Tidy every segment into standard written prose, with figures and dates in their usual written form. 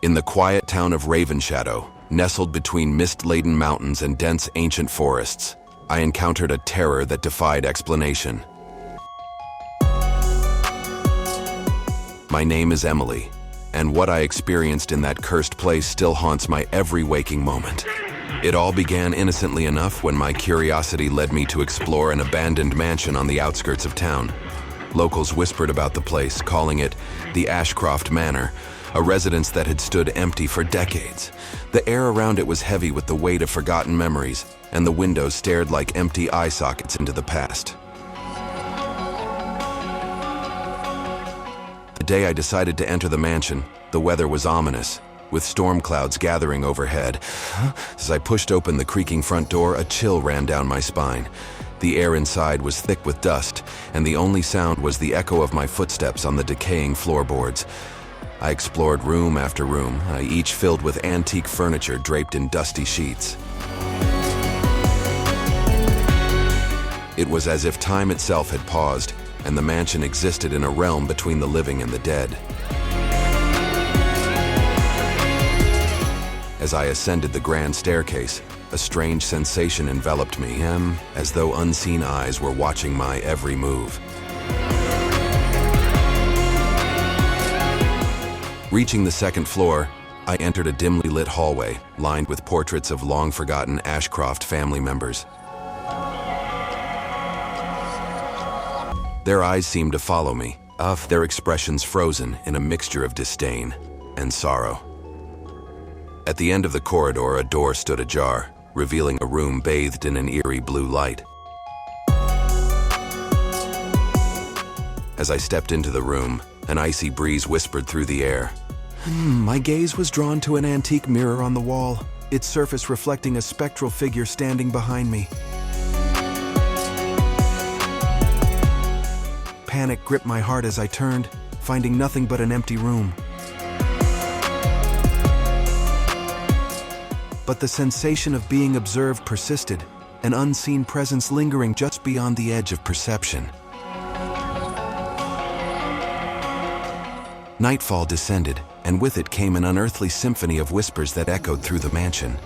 In the quiet town of Ravenshadow, nestled between mist-laden mountains and dense ancient forests, I encountered a terror that defied explanation. My name is Emily, and what I experienced in that cursed place still haunts my every waking moment. It all began innocently enough when my curiosity led me to explore an abandoned mansion on the outskirts of town. Locals whispered about the place, calling it the Ashcroft Manor, a residence that had stood empty for decades. The air around it was heavy with the weight of forgotten memories, and the windows stared like empty eye sockets into the past. The day I decided to enter the mansion, the weather was ominous, with storm clouds gathering overhead. As I pushed open the creaking front door, a chill ran down my spine. The air inside was thick with dust, and the only sound was the echo of my footsteps on the decaying floorboards. I explored room after room, each filled with antique furniture draped in dusty sheets. It was as if time itself had paused, and the mansion existed in a realm between the living and the dead. As I ascended the grand staircase, a strange sensation enveloped me, as though unseen eyes were watching my every move. Reaching the second floor, I entered a dimly lit hallway lined with portraits of long-forgotten Ashcroft family members. Their eyes seemed to follow me, their expressions frozen in a mixture of disdain and sorrow. At the end of the corridor, a door stood ajar, revealing a room bathed in an eerie blue light. As I stepped into the room, an icy breeze whispered through the air. My gaze was drawn to an antique mirror on the wall, its surface reflecting a spectral figure standing behind me. Panic gripped my heart as I turned, finding nothing but an empty room. But the sensation of being observed persisted, an unseen presence lingering just beyond the edge of perception. Nightfall descended, and with it came an unearthly symphony of whispers that echoed through the mansion.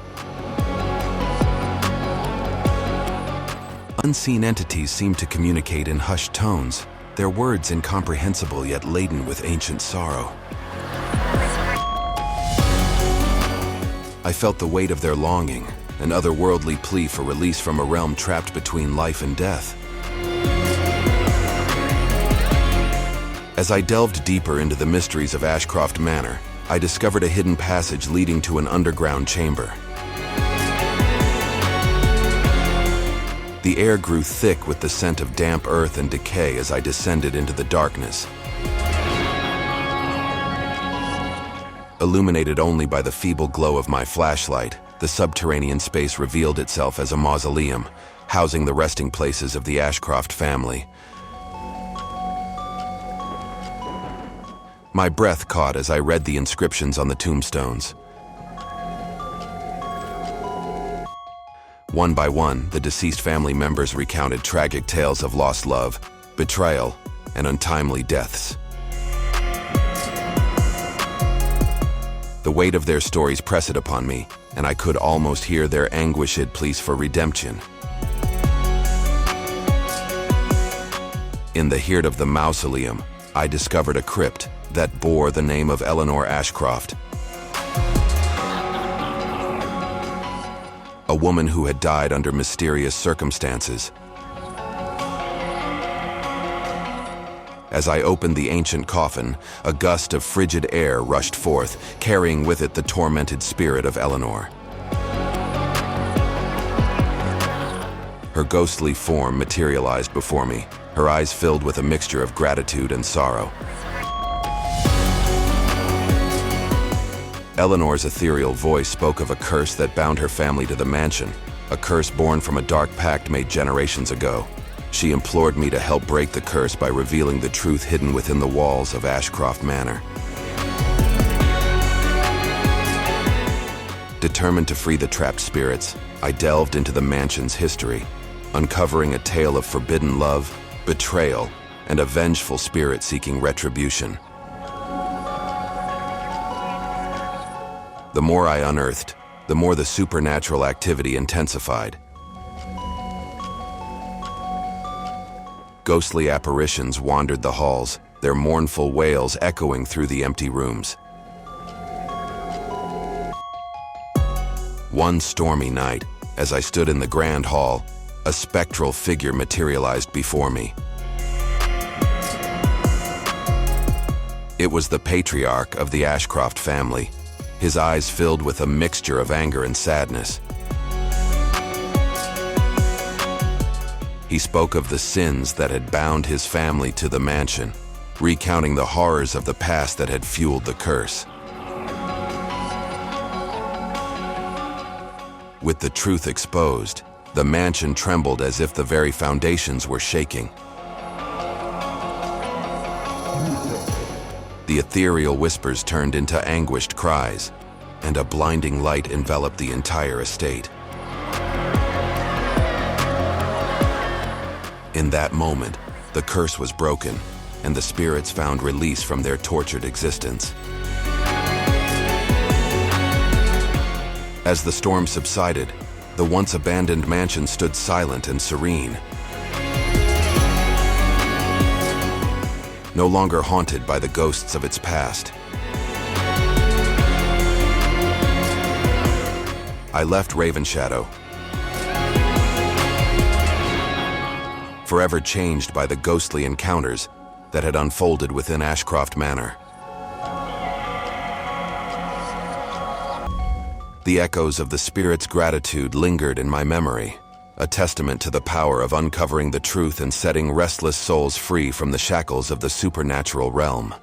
Unseen entities seemed to communicate in hushed tones, their words incomprehensible yet laden with ancient sorrow. I felt the weight of their longing, an otherworldly plea for release from a realm trapped between life and death. As I delved deeper into the mysteries of Ashcroft Manor, I discovered a hidden passage leading to an underground chamber. The air grew thick with the scent of damp earth and decay as I descended into the darkness. Illuminated only by the feeble glow of my flashlight, the subterranean space revealed itself as a mausoleum, housing the resting places of the Ashcroft family. My breath caught as I read the inscriptions on the tombstones. One by one, the deceased family members recounted tragic tales of lost love, betrayal, and untimely deaths. The weight of their stories pressed upon me, and I could almost hear their anguished pleas for redemption. In the heart of the mausoleum, I discovered a crypt that bore the name of Eleanor Ashcroft, a woman who had died under mysterious circumstances. As I opened the ancient coffin, a gust of frigid air rushed forth, carrying with it the tormented spirit of Eleanor. Her ghostly form materialized before me, her eyes filled with a mixture of gratitude and sorrow. Eleanor's ethereal voice spoke of a curse that bound her family to the mansion, a curse born from a dark pact made generations ago. She implored me to help break the curse by revealing the truth hidden within the walls of Ashcroft Manor. Determined to free the trapped spirits, I delved into the mansion's history, uncovering a tale of forbidden love, betrayal, and a vengeful spirit seeking retribution. The more I unearthed, the more the supernatural activity intensified. Ghostly apparitions wandered the halls, their mournful wails echoing through the empty rooms. One stormy night, as I stood in the grand hall, a spectral figure materialized before me. It was the patriarch of the Ashcroft family, his eyes filled with a mixture of anger and sadness. He spoke of the sins that had bound his family to the mansion, recounting the horrors of the past that had fueled the curse. With the truth exposed, the mansion trembled as if the very foundations were shaking. The ethereal whispers turned into anguished cries, and a blinding light enveloped the entire estate. In that moment, the curse was broken, and the spirits found release from their tortured existence. As the storm subsided, the once abandoned mansion stood silent and serene. No longer haunted by the ghosts of its past. I left Ravenshadow, forever changed by the ghostly encounters that had unfolded within Ashcroft Manor. The echoes of the spirit's gratitude lingered in my memory, a testament to the power of uncovering the truth and setting restless souls free from the shackles of the supernatural realm.